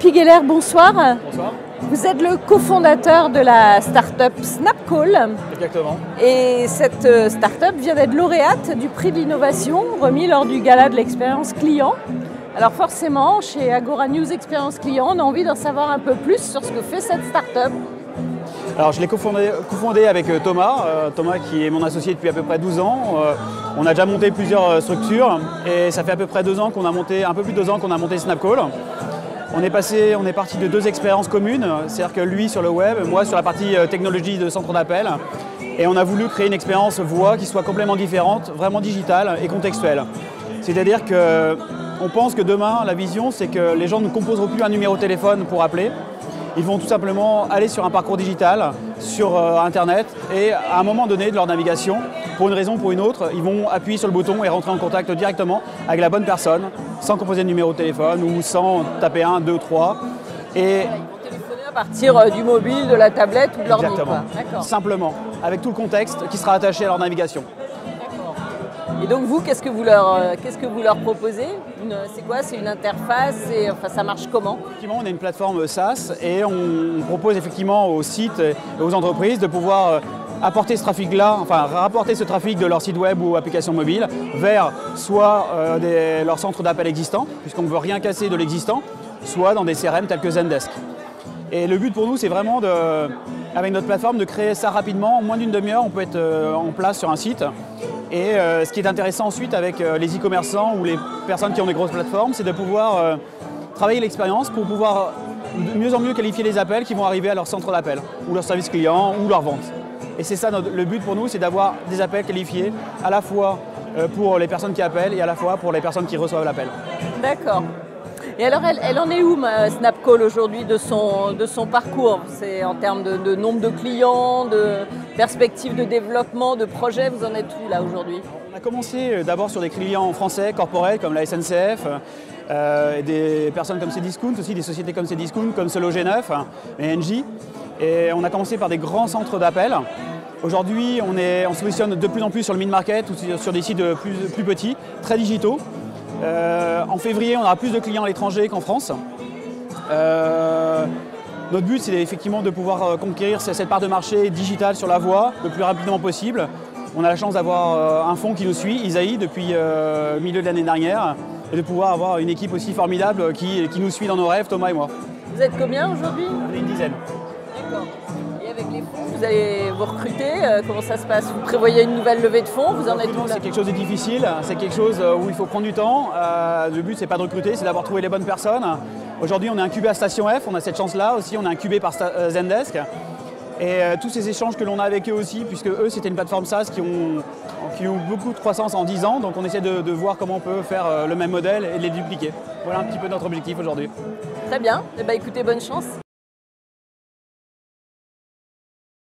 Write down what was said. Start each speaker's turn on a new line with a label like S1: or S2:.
S1: Pigueler, bonsoir.
S2: Bonsoir.
S1: Vous êtes le cofondateur de la start-up Snapcall.
S2: Exactement.
S1: Et cette start-up vient d'être lauréate du prix de l'innovation remis lors du gala de l'expérience client. Alors forcément, chez Agora News Expérience Client, on a envie d'en savoir un peu plus sur ce que fait cette start-up.
S2: Alors je l'ai cofondé avec Thomas, Thomas qui est mon associé depuis à peu près 12 ans. On a déjà monté plusieurs structures et ça fait à peu près 2 ans qu'on a monté, un peu plus de 2 ans qu'on a monté Snapcall. On est parti de 2 expériences communes, c'est-à-dire que lui sur le web, moi sur la partie technologie de centre d'appel. Et on a voulu créer une expérience voix qui soit complètement différente, vraiment digitale et contextuelle. C'est-à-dire qu'on pense que demain, la vision, c'est que les gens ne composeront plus un numéro de téléphone pour appeler. Ils vont tout simplement aller sur un parcours digital, sur Internet, et à un moment donné de leur navigation, pour une raison ou pour une autre, ils vont appuyer sur le bouton et rentrer en contact directement avec la bonne personne, sans composer de numéro de téléphone ou sans taper 1, 2, 3. Et
S1: Ils vont téléphoner à partir du mobile, de la tablette ou de l'ordi.
S2: Exactement, simplement, avec tout le contexte qui sera attaché à leur navigation.
S1: Et donc vous, qu'est-ce que vous leur proposez? C'est quoi? C'est une interface? Enfin, ça marche comment?
S2: Effectivement, on est une plateforme SaaS et on propose effectivement aux sites et aux entreprises de pouvoir apporter ce trafic-là, enfin rapporter ce trafic de leur site web ou application mobile vers soit leurs centres d'appel existants, puisqu'on ne veut rien casser de l'existant, soit dans des CRM tels que Zendesk. Et le but pour nous, c'est vraiment, avec notre plateforme, de créer ça rapidement. En moins d'une demi-heure, on peut être en place sur un site. Et ce qui est intéressant ensuite avec les e-commerçants ou les personnes qui ont des grosses plateformes, c'est de pouvoir travailler l'expérience pour pouvoir de mieux en mieux qualifier les appels qui vont arriver à leur centre d'appel, ou leur service client, ou leur vente. Et c'est ça le but pour nous, c'est d'avoir des appels qualifiés à la fois pour les personnes qui appellent et à la fois pour les personnes qui reçoivent l'appel.
S1: D'accord. Et alors, elle en est où, Snapcall, aujourd'hui, de son parcours? C'est en termes de nombre de clients, de perspectives de développement, de projets, vous en êtes où, là, aujourd'hui?
S2: On a commencé d'abord sur des clients français, corporels, comme la SNCF, et des personnes comme Cdiscount, aussi des sociétés comme Cdiscount, comme Solo G9 et Engie. Et on a commencé par des grands centres d'appel. Aujourd'hui, on se positionne de plus en plus sur le mid-market ou sur des sites plus petits, très digitaux. En février, on aura plus de clients à l'étranger qu'en France. Notre but, c'est effectivement de pouvoir conquérir cette part de marché digitale sur la voix le plus rapidement possible. On a la chance d'avoir un fonds qui nous suit, Isaïe, depuis le milieu de l'année dernière, et de pouvoir avoir une équipe aussi formidable qui nous suit dans nos rêves, Thomas et moi.
S1: Vous êtes combien aujourd'hui?
S2: On est une dizaine.
S1: D'accord. Et avec les fonds, vous allez vous recruter? Comment ça se passe? Vous prévoyez une nouvelle levée de fonds? Vous en êtes où là?
S2: C'est quelque chose de difficile, c'est quelque chose où il faut prendre du temps. Le but, c'est pas de recruter, c'est d'avoir trouvé les bonnes personnes. Aujourd'hui, on est incubé à Station F, on a cette chance-là aussi, on est incubé par Zendesk. Et tous ces échanges que l'on a avec eux aussi, puisque eux, c'était une plateforme SaaS qui ont beaucoup de croissance en 10 ans, donc on essaie de voir comment on peut faire le même modèle et de les dupliquer. Voilà un petit peu notre objectif aujourd'hui.
S1: Très bien, eh bien, écoutez, bonne chance.